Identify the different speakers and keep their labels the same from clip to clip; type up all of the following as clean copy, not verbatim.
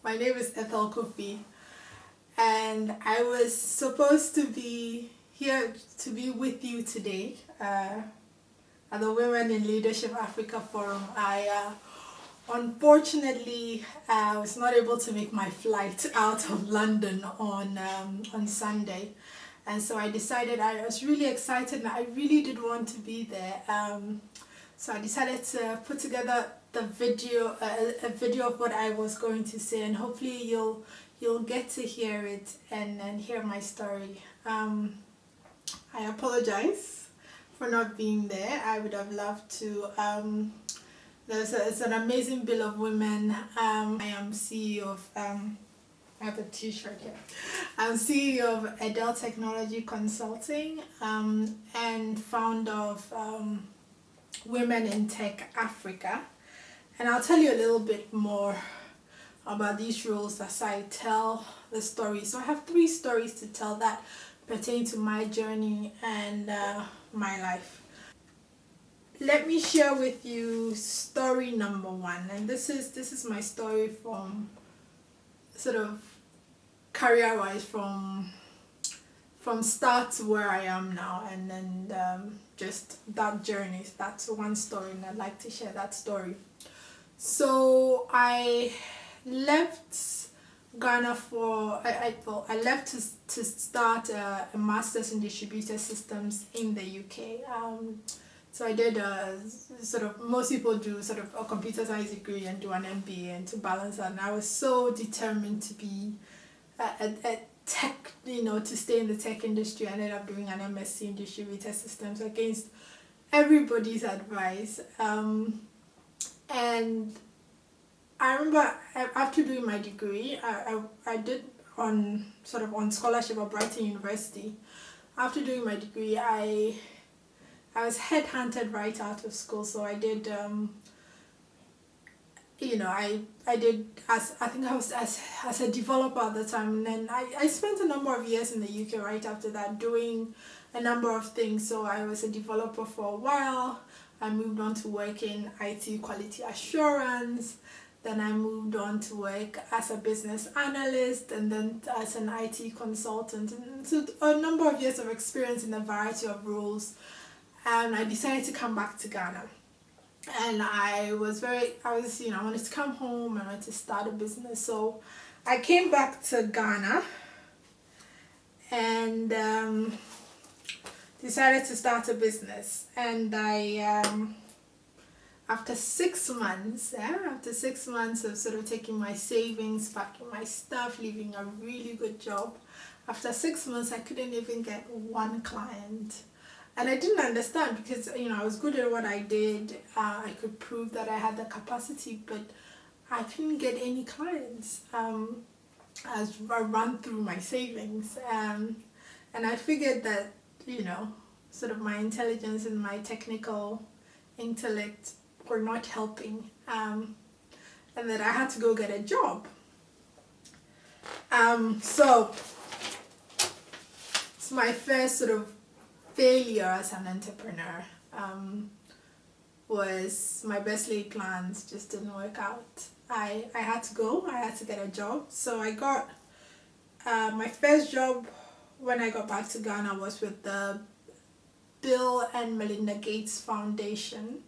Speaker 1: My name is Ethel Cofie, and I was supposed to be here to be with you today at the Women in Leadership Africa Forum. I unfortunately was not able to make my flight out of London on Sunday, and so I decided I was really excited and I really did want to be there. So I decided to put together the video, a video of what I was going to say, and hopefully you'll get to hear it and hear my story. I apologize for not being there. I would have loved to. It's an amazing bill of women. I am CEO of I have a t-shirt here. I'm CEO of Ethel Technology Consulting and founder of Women in Tech Africa, and I'll tell you a little bit more about these roles as I tell the story. So I have 3 stories to tell that pertain to my journey and my life. Let me share with you story number 1, and this is my story from sort of career-wise, from start to where I am now, and then just that journey. That's one story, and I'd like to share that story. So I left Ghana for I left to start a master's in distributed systems in the UK. So I did sort of, most people do sort of a computer science degree and do an MBA and to balance that. And I was so determined to be a tech, to stay in the tech industry. I ended up doing an MSc in distributed systems against everybody's advice. And I remember after doing my degree, I did on scholarship at Brighton University. After doing my degree, I was headhunted right out of school, so I did I did as a developer at the time, and then I spent a number of years in the UK right after that doing a number of things. So I was a developer for a while. I moved on to work in IT quality assurance. Then I moved on to work as a business analyst and then as an IT consultant. And so a number of years of experience in a variety of roles. And I decided to come back to Ghana. And I wanted to come home and I wanted to start a business. So I came back to Ghana and decided to start a business. And I after 6 months of sort of taking my savings, packing my stuff, leaving a really good job, after 6 months I couldn't even get one client. And I didn't understand because I was good at what I did. I could prove that I had the capacity, but I couldn't get any clients as I ran through my savings. And I figured that sort of my intelligence and my technical intellect were not helping, and that I had to go get a job. So it's my first sort of failure as an entrepreneur. Was my best laid plans just didn't work out. I had to get a job. So I got my first job when I got back to Ghana was with the Bill and Melinda Gates Foundation.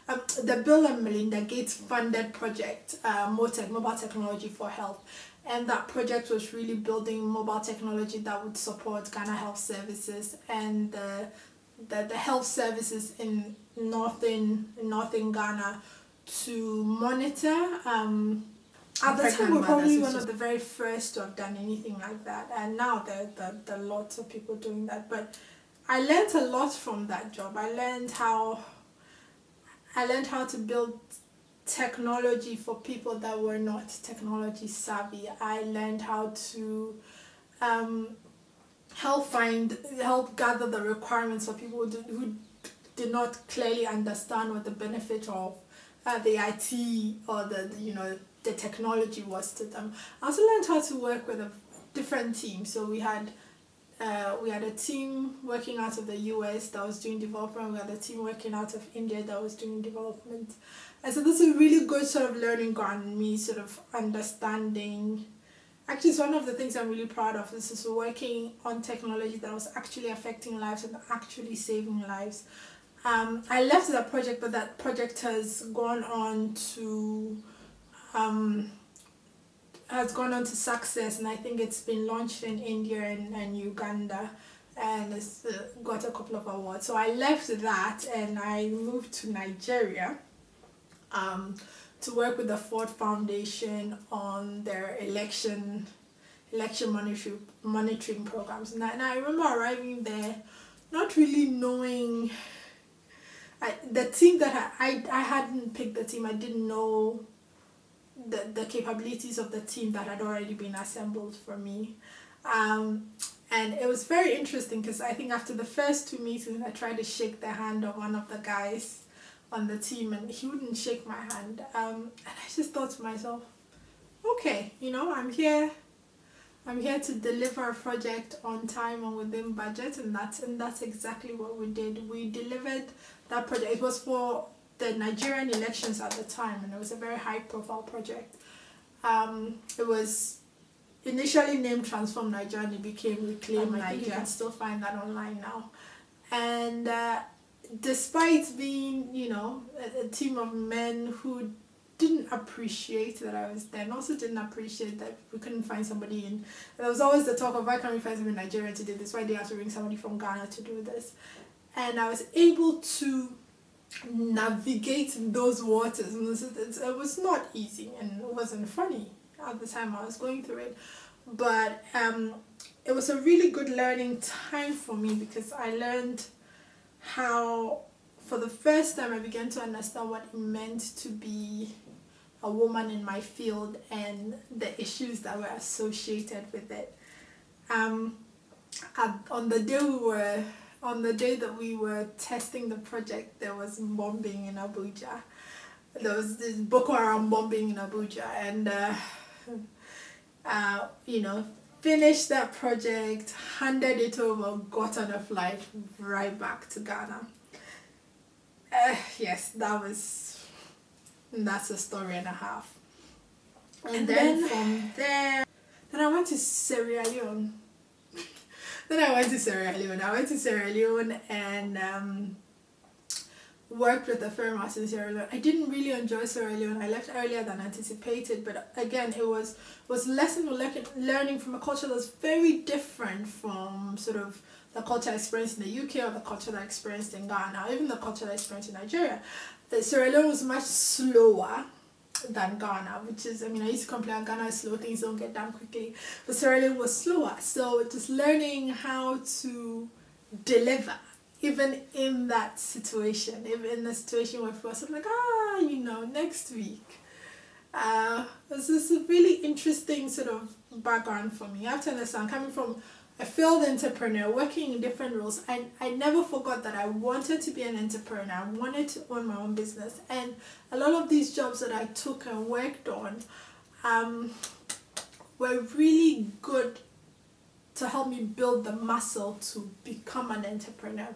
Speaker 1: The Bill and Melinda Gates funded project, Mobile Technology for Health. And that project was really building mobile technology that would support Ghana Health Services and the health services in northern Ghana to monitor. At the time, we're probably one of the very first to have done anything like that. And now there are lots of people doing that. But I learned a lot from that job. I learned how to build technology for people that were not technology savvy. I learned how to help gather the requirements for people who did not clearly understand what the benefit of the IT or the technology was to them. I also learned how to work with a different team. So we had we had a team working out of the US that was doing development. We had a team working out of India that was doing development. And so this is a really good sort of learning ground, me sort of understanding. Actually, it's one of the things I'm really proud of. This is working on technology that was actually affecting lives and actually saving lives. I left that project, but that project has gone on to success, and I think it's been launched in India and Uganda, and it's got a couple of awards. So I left that and I moved to Nigeria to work with the Ford Foundation on their election monitoring programs. And I remember arriving there not really knowing the team that I hadn't picked the team. I didn't know the capabilities of the team that had already been assembled for me. And it was very interesting because I think after the first 2 meetings, I tried to shake the hand of one of the guys on the team and he wouldn't shake my hand. And I just thought to myself, okay, I'm here to deliver a project on time and within budget, and that's exactly what we did. We delivered that project. It was for the Nigerian elections at the time, and it was a very high profile project. It was initially named Transform Nigeria, and it became Reclaim Nigeria. I think you can still find that online now. And despite being, a team of men who didn't appreciate that I was there, and also didn't appreciate that we couldn't find somebody in. There was always the talk of, why can't we find somebody in Nigeria to do this? Why do you have to bring somebody from Ghana to do this? And I was able to navigate those waters. And it was not easy, and it wasn't funny at the time I was going through it. But it was a really good learning time for me, because I learned how, for the first time, I began to understand what it meant to be a woman in my field and the issues that were associated with it. On the day that we were testing the project, there was bombing in Abuja. There was this Boko Haram bombing in Abuja, and finished that project, handed it over, got on a flight right back to Ghana. Yes, that's a story and a half. And then from there, I went to Sierra Leone. I went to Sierra Leone and worked with a firm out in Sierra Leone. I didn't really enjoy Sierra Leone. I left earlier than anticipated, but again, it was lesson learning from a culture that's very different from sort of the culture I experienced in the UK or the culture that I experienced in Ghana, or even the culture that I experienced in Nigeria. Sierra Leone was much slower than Ghana, which is, I used to complain Ghana is slow, things don't get done quickly, but Sierra Leone was slower. So just learning how to deliver, even in that situation, even in the situation where people are like, next week. This is a really interesting sort of background for me. I have to understand, coming from a failed entrepreneur, working in different roles, I never forgot that I wanted to be an entrepreneur. I wanted to own my own business. And a lot of these jobs that I took and worked on were really good to help me build the muscle to become an entrepreneur.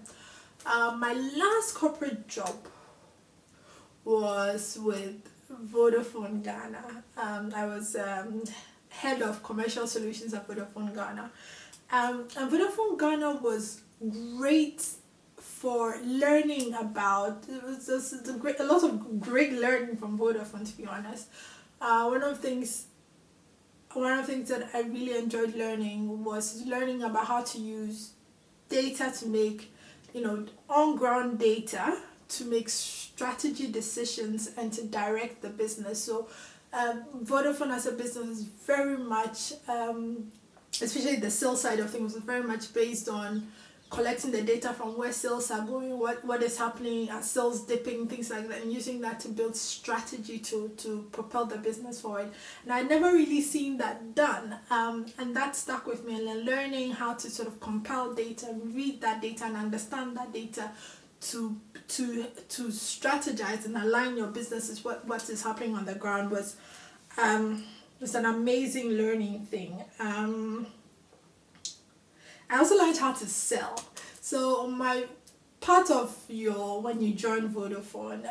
Speaker 1: My last corporate job was with Vodafone Ghana. I was head of commercial solutions at Vodafone Ghana. And Vodafone Ghana was great for learning about, a lot of great learning from Vodafone, to be honest. One of the things that I really enjoyed learning was learning about how to use data to make, on-ground data to make strategy decisions and to direct the business. So Vodafone as a business is very much, especially the sales side of things, was very much based on collecting the data from where sales are going, what is happening, are sales dipping, things like that, and using that to build strategy to propel the business forward. And I'd never really seen that done, and that stuck with me. And then learning how to sort of compile data, read that data, and understand that data to strategize and align your business with what is happening on the ground was an amazing learning thing. I also learned how to sell. So my part of your, when you join Vodafone,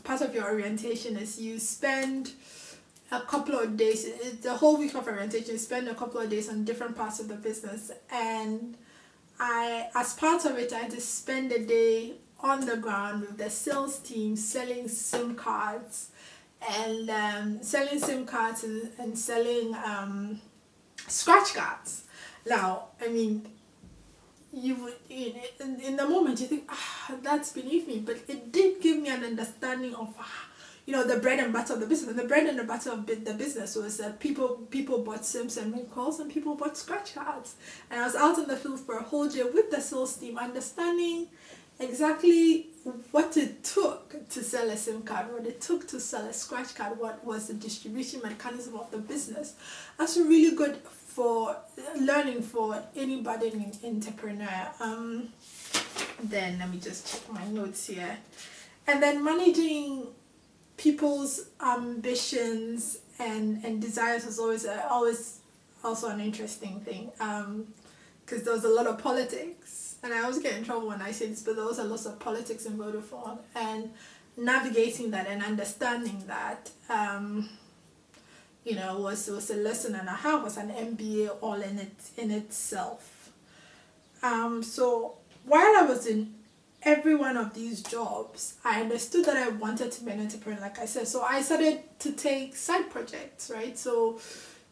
Speaker 1: part of your orientation is you spend a couple of days, the whole week of orientation, you spend a couple of days on different parts of the business. And as part of it, I had to spend a day on the ground with the sales team selling SIM cards and selling scratch cards. Now, I mean, you would in the moment you think, that's beneath me, but it did give me an understanding of the bread and butter of the business. And the bread and the butter of the business was that people bought SIMs and made calls, and people bought scratch cards. And I was out in the field for a whole day with the sales team, understanding exactly what it took to sell a SIM card, what it took to sell a scratch card, what was the distribution mechanism of the business. That's really good for learning for anybody in entrepreneur. Then let me just check my notes here. And then managing people's ambitions and desires was always also an interesting thing, because there was a lot of politics, and I always get in trouble when I say this, but there was a lot of politics in Vodafone, and navigating that and understanding that was a lesson and a half, was an MBA all in itself. So while I was in every one of these jobs, I understood that I wanted to be an entrepreneur, like I said. So I started to take side projects, right? So,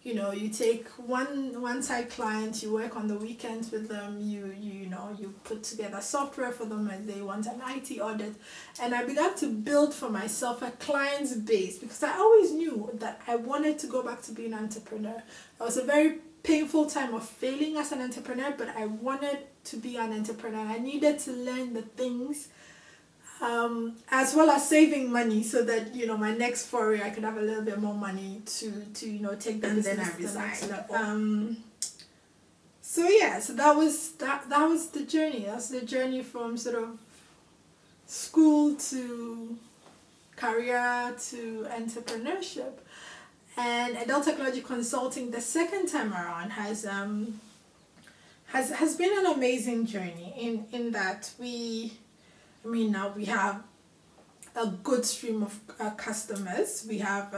Speaker 1: you take one side client, you work on the weekends with them, you put together software for them and they want an IT audit. And I began to build for myself a client base, because I always knew that I wanted to go back to being an entrepreneur. It was a very painful time of failing as an entrepreneur, but I wanted to be an entrepreneur. I needed to learn the things, as well as saving money, so that my next foray I could have a little bit more money to take the business to the next level. So that was the journey. That's the journey from sort of school to career to entrepreneurship. And Adult Technology Consulting, the second time around, has been an amazing journey in that now we have a good stream of customers. We have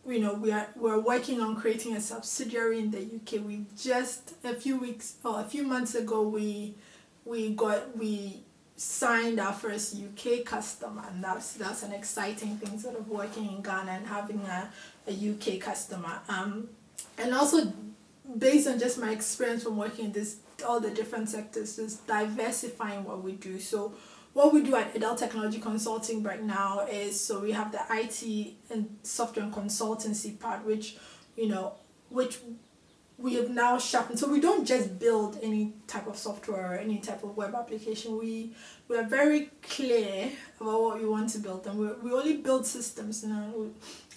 Speaker 1: we're working on creating a subsidiary in the UK. We just a few months ago we signed our first UK customer, and that's an exciting thing, sort of working in Ghana and having a UK customer. And also based on just my experience from working in all the different sectors, just diversifying what we do. So what we do at Adult Technology Consulting right now is, so we have the IT and software and consultancy part, which we have now sharpened. So we don't just build any type of software or any type of web application. We are very clear about what we want to build, and we only build systems.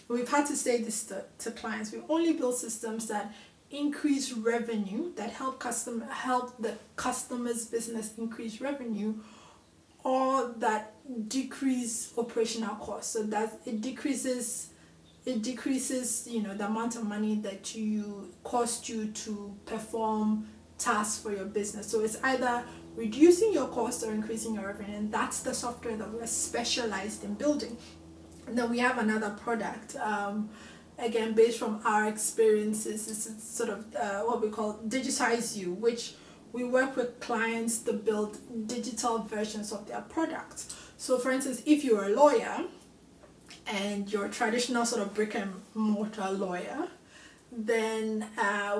Speaker 1: We've had to say this to clients. We only build systems that increase revenue, that help the customer's business increase revenue, or that decrease operational costs, so that it decreases the amount of money that cost you to perform tasks for your business. So it's either reducing your cost or increasing your revenue, and that's the software that we're specialized in building. And then we have another product, again based from our experiences. It's sort of what we call Digitize You, which we work with clients to build digital versions of their products. So for instance, if you're a lawyer and you're a traditional sort of brick and mortar lawyer, then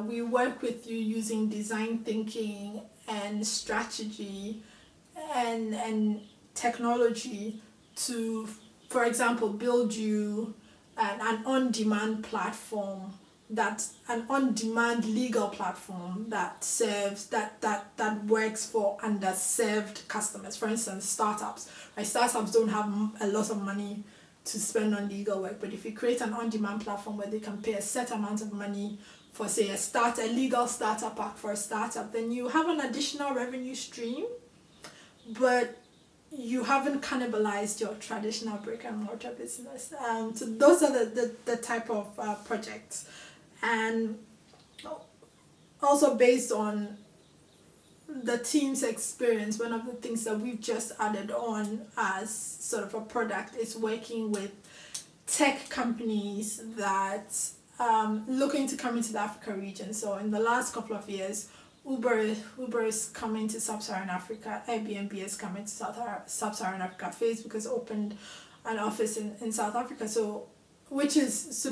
Speaker 1: we work with you using design thinking and strategy and technology to, for example, build you an on-demand platform, that's an on-demand legal platform that serves that works for underserved customers. For instance, startups. Right? Startups don't have a lot of money to spend on legal work, but if you create an on-demand platform where they can pay a set amount of money for, say, a legal startup pack for a startup, then you have an additional revenue stream, but you haven't cannibalized your traditional brick and mortar business. So those are the type of projects. And also based on the team's experience, one of the things that we've just added on as sort of a product is working with tech companies that looking to come into the Africa region. So in the last couple of years, Uber is coming to Sub-Saharan Africa, Airbnb is coming to Sub-Saharan Africa, Facebook has opened an office in South Africa, so which is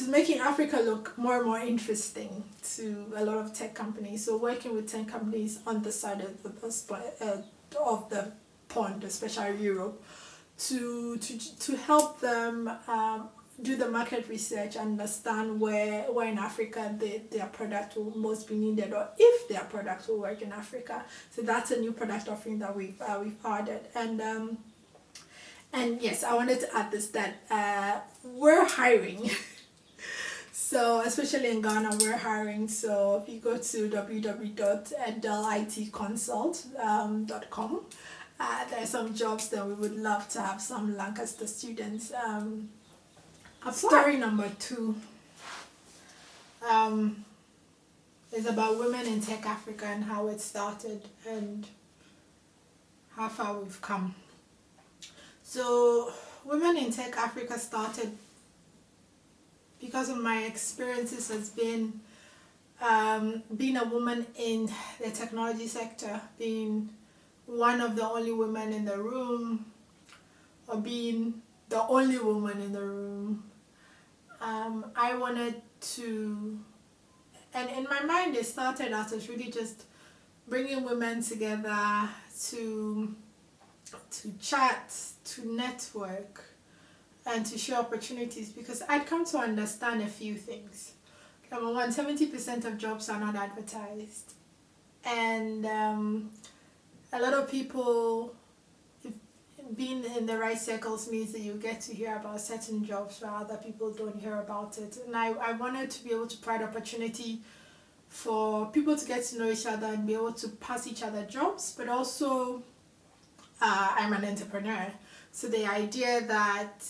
Speaker 1: making Africa look more and more interesting to a lot of tech companies. So working with tech companies on the side of the pond, especially Europe, to help them do the market research, understand where in Africa their product will most be needed, or if their product will work in Africa. So that's a new product offering that we've added. And yes, I wanted to add this, that we're hiring. So especially in Ghana, we're hiring. So if you go to www.edelitconsult.com, there are some jobs that we would love to have some Lancaster students. Story number 2 is about women in Tech Africa and how it started and how far we've come. So Women in Tech Africa started because of my experiences as being a woman in the technology sector, being one of the only women in the room, or being the only woman in the room. I wanted to, and in my mind it started out as really just bringing women together to chat, to network, and to share opportunities, because I'd come to understand a few things. Number one, 70% of jobs are not advertised, and a lot of people, being in the right circles means that you get to hear about certain jobs where other people don't hear about it. And I wanted to be able to provide opportunity for people to get to know each other and be able to pass each other jobs, but also I'm an entrepreneur. So the idea that,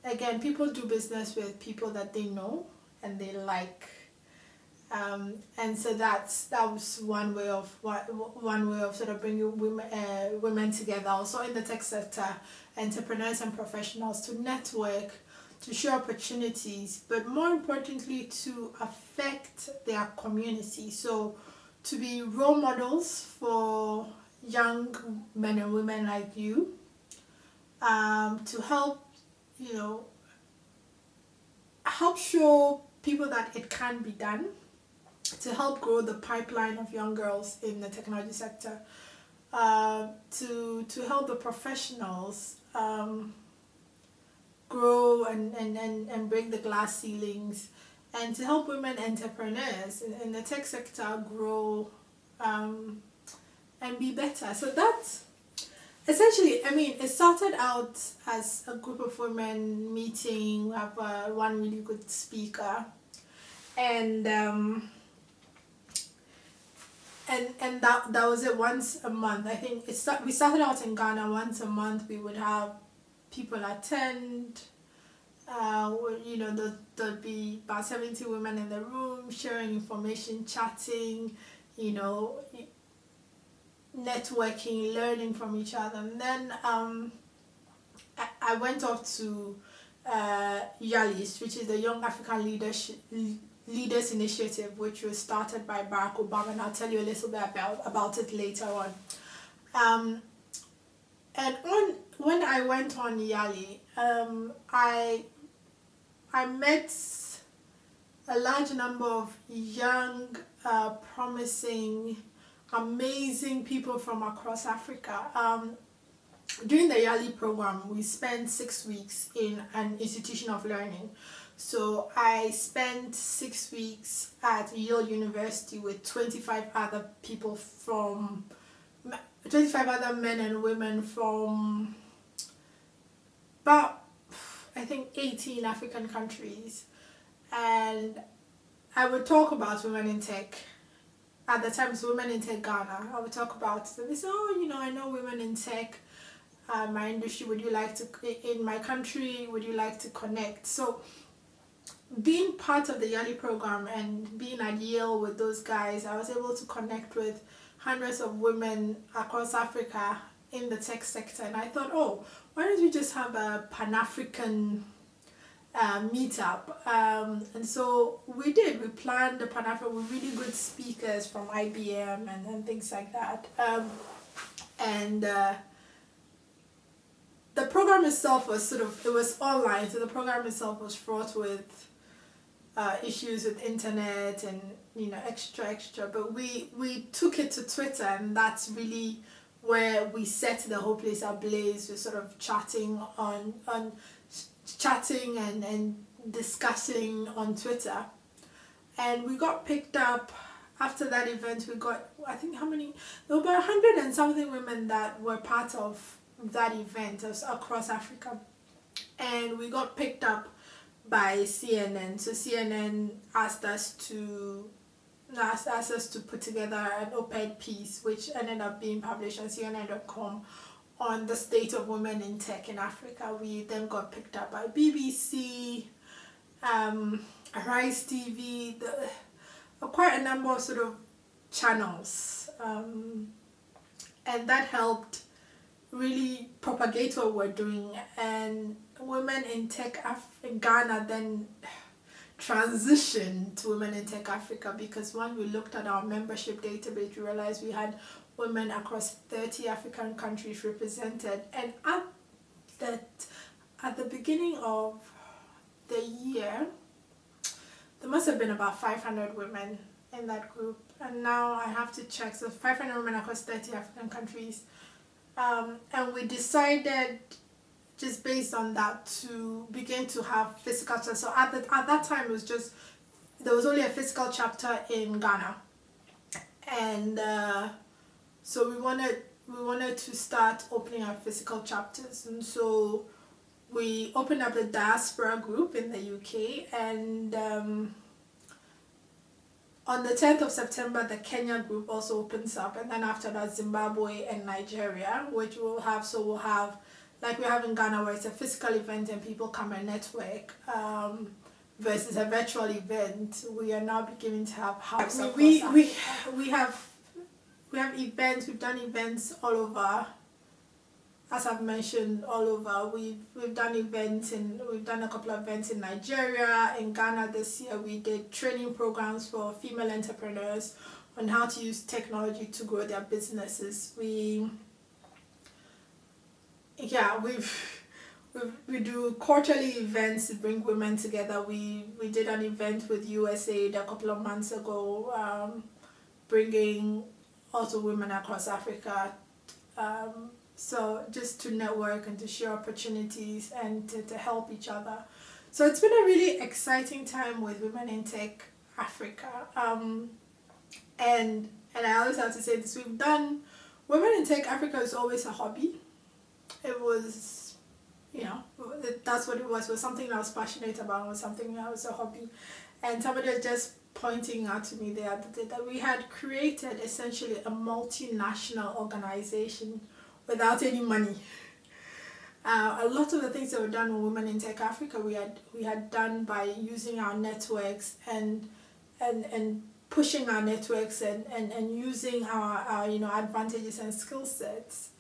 Speaker 1: again, people do business with people that they know and they like. And so that was one way of sort of bringing women together. Also in the tech sector, entrepreneurs and professionals to network, to share opportunities, but more importantly to affect their community. So to be role models for young men and women like you, to help show people that it can be done, to help grow the pipeline of young girls in the technology sector, to help the professionals grow and break the glass ceilings, and to help women entrepreneurs in the tech sector grow and be better. So that's essentially, it started out as a group of women meeting. We have one really good speaker, and that was it. Once a month, I think we started out in Ghana. Once a month we would have people attend. There'd be about 70 women in the room sharing information, chatting, networking, learning from each other. And then I went off to YALIS, which is the Young African Leaders Initiative, which was started by Barack Obama, and I'll tell you a little bit about it later on. And when I went on YALI, I met a large number of young, promising, amazing people from across Africa. During the YALI program, we spent 6 weeks in an institution of learning. So I spent 6 weeks at Yale University with 25 other men and women from about, I think, 18 African countries. And I would talk about women in tech. At the time, it was Women in Tech Ghana. I would talk about it. They say, I know women in tech. My industry, in my country, would you like to connect? So being part of the Yali program and being at Yale with those guys, I was able to connect with hundreds of women across Africa in the tech sector. And I thought, oh, why don't we just have a Pan-African meetup? And so we did. We planned the Pan-African with really good speakers from IBM and things like that. The program itself was it was online, so the program itself was fraught with issues with internet and extra, but we took it to Twitter, and that's really where we set the whole place ablaze with sort of chatting and discussing on Twitter. And we got picked up after that event. We got, I think, how many, there were about 100 and something women that were part of that event across Africa, and we got picked up by CNN. So CNN asked us to put together an op-ed piece, which ended up being published on CNN.com on the state of women in tech in Africa. We then got picked up by BBC, Rise TV, quite a number of sort of channels, and that helped really propagate what we're doing. And Women in Tech in Ghana then transitioned to Women in Tech Africa, because when we looked at our membership database, we realized we had women across 30 African countries represented. And at the beginning of the year, there must have been about 500 women in that group, and now I have to check. So 500 women across 30 African countries. And we decided, just based on that, to begin to have physical chapters. So at that time, it was just, there was only a physical chapter in Ghana, and so we wanted to start opening our physical chapters. And so we opened up the diaspora group in the UK, and on the 10th of September, the Kenya group also opens up, and then after that, Zimbabwe and Nigeria, which we'll have, like we have in Ghana, where it's a physical event and people come and network, versus a virtual event. We are now beginning to have hubs. We have events. We've done events all over. As I've mentioned, all over. We've done a couple of events in Nigeria. In Ghana this year, we did training programs for female entrepreneurs on how to use technology to grow their businesses. We do quarterly events to bring women together. We did an event with USAID a couple of months ago, bringing also women across Africa. So just to network and to share opportunities and to help each other. So it's been a really exciting time with Women in Tech Africa. And I always have to say this, we've done, Women in Tech Africa is always a hobby. It was, that's what it was. It was something I was passionate about. It was something that was a hobby. And somebody was just pointing out to me the other day that we had created essentially a multinational organization without any money. A lot of the things that were done with Women in Tech Africa, we had done by using our networks and pushing our networks and using our advantages and skill sets.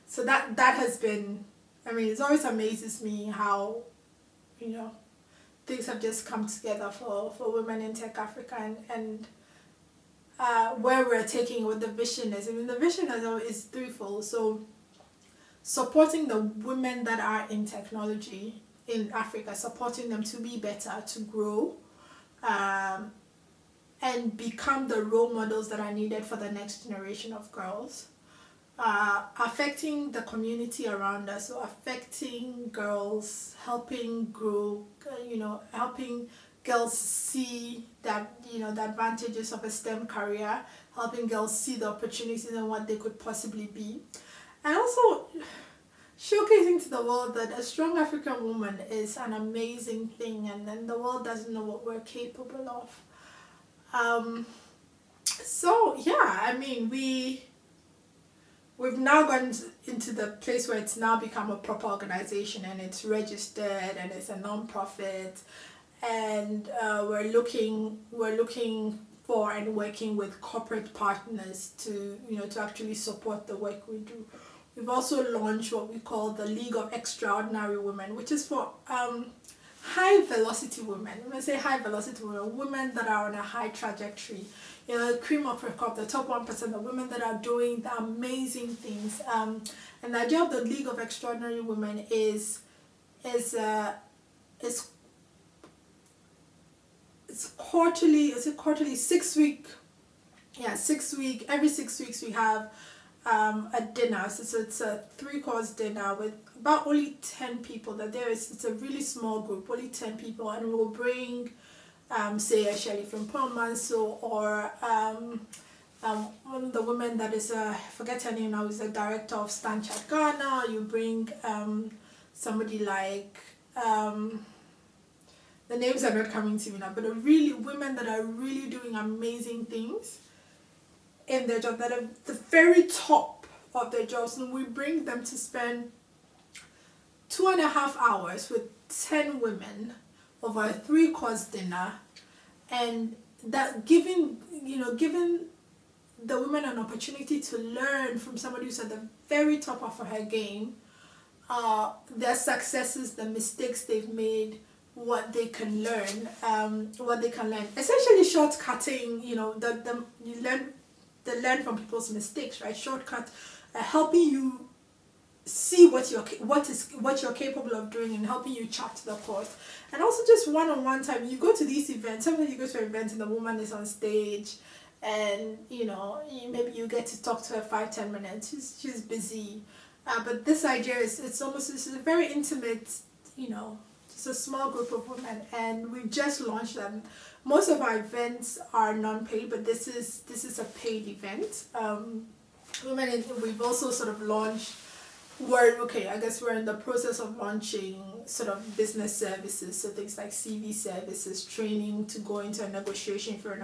Speaker 1: So that has been, it always amazes me how things have just come together for Women in Tech Africa, and where we're taking, what the vision is. The vision is threefold. So supporting the women that are in technology in Africa, supporting them to be better, to grow, and become the role models that are needed for the next generation of girls. Affecting the community around us, so affecting girls, helping grow, helping girls see that, the advantages of a STEM career, helping girls see the opportunities and what they could possibly be. And also showcasing to the world that a strong African woman is an amazing thing, and then the world doesn't know what we're capable of. So yeah, we've now gone into the place where it's now become a proper organization, and it's registered, and it's a non-profit, and we're looking for and working with corporate partners to to actually support the work we do. We've also launched what we call the League of Extraordinary Women, which is for high velocity women. When I say high velocity women, women that are on a high trajectory, cream of the crop, the top 1%, the women that are doing the amazing things. And the idea of the League of Extraordinary Women is it's quarterly. It's a quarterly 6 week. Yeah, 6 week. Every 6 weeks we have a dinner. So it's a 3-course dinner with about only 10 people. It's a really small group, only 10 people, and we'll bring say a Shelley from Palmanso, or one of the women that is I forget her name now, is the director of Stanchart Ghana. You bring somebody like the names are not coming to me now, but really women that are really doing amazing things in their job, that are the very top of their jobs, and we bring them to spend 2.5 hours with 10 women over a 3-course dinner, and that giving the women an opportunity to learn from somebody who's at the very top of her game, their successes, the mistakes they've made, what they can learn, essentially shortcutting. They learn from people's mistakes, right? Shortcut, helping you see what you're capable of doing, and helping you chart the course. And also just one-on-one time. You go to these events, sometimes you go to an event and the woman is on stage, and maybe you get to talk to her 5-10 minutes. She's busy, but this idea it's a very intimate, just a small group of women, and we've just launched them. Most of our events are non-paid, but this is a paid event. We've also sort of launched. I guess we're in the process of launching sort of business services, so things like CV services, training to go into a negotiation for a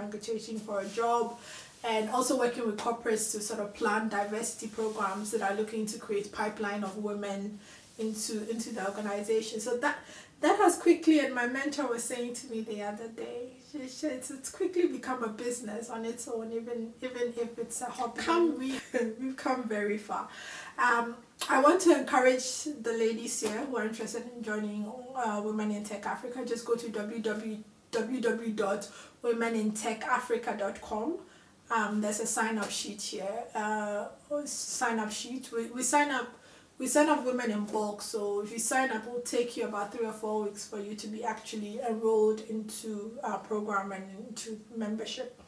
Speaker 1: job, and also working with corporates to sort of plan diversity programs that are looking to create pipeline of women into the organization. So that has quickly, and my mentor was saying to me the other day, it's quickly become a business on its own, even if it's a hobby. We've come very far. I want to encourage the ladies here who are interested in joining Women in Tech Africa. Just go to www.womenintechafrica.com. There's a sign-up sheet here. We sign up women in bulk, so if you sign up, it will take you about 3 or 4 weeks for you to be actually enrolled into our program and into membership.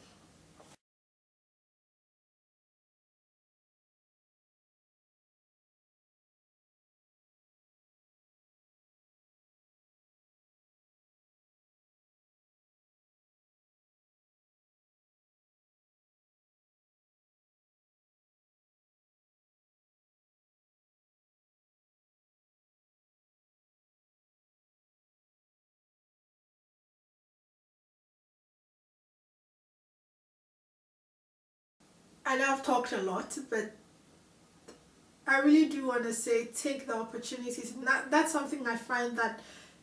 Speaker 1: I know I've talked a lot, but I really do want to say take the opportunities. And that's something I find that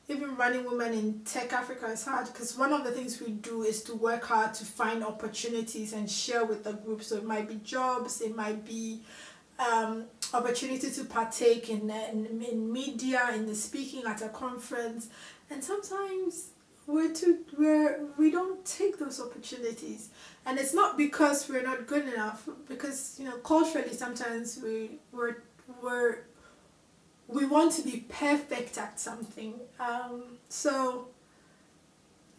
Speaker 1: even running Women in Tech Africa is hard, because one of the things we do is to work hard to find opportunities and share with the group. So it might be jobs, it might be opportunity to partake in media, in the speaking at a conference, and sometimes we don't take those opportunities, and it's not because we're not good enough, because culturally sometimes we want to be perfect at something. So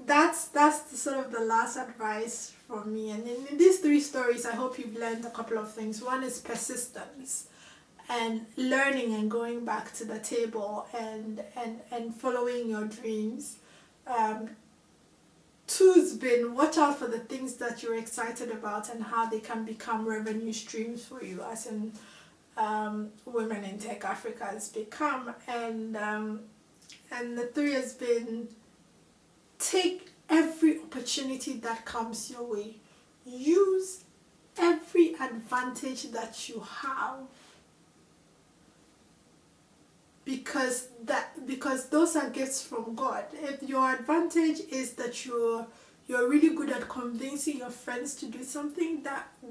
Speaker 1: that's the sort of the last advice from me. And in these 3 stories, I hope you've learned a couple of things. One is persistence, and learning and going back to the table, and following your dreams. 2's been watch out for the things that you're excited about and how they can become revenue streams for you, as in Women in Tech Africa has become. And the 3 has been take every opportunity that comes your way. Use every advantage that you have, because those are gifts from God. If your advantage is that you're really good at convincing your friends to do something,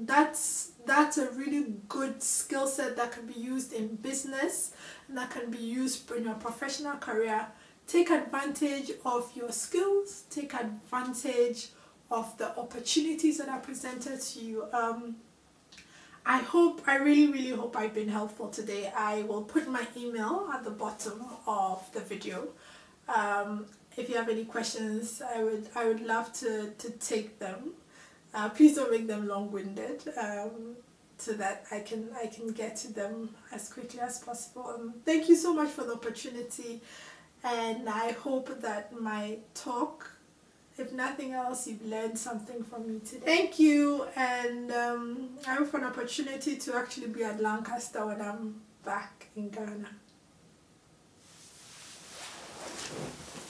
Speaker 1: that's a really good skill set that can be used in business and that can be used in your professional career. Take advantage of your skills, take advantage of the opportunities that are presented to you. I really hope I've been helpful today. I will put my email at the bottom of the video. If you have any questions, I would love to take them. Please don't make them long-winded, so that I can get to them as quickly as possible. Thank you so much for the opportunity, and I hope that my talk, if nothing else, you've learned something from me today. Thank you, and I hope for an opportunity to actually be at Lancaster when I'm back in Ghana.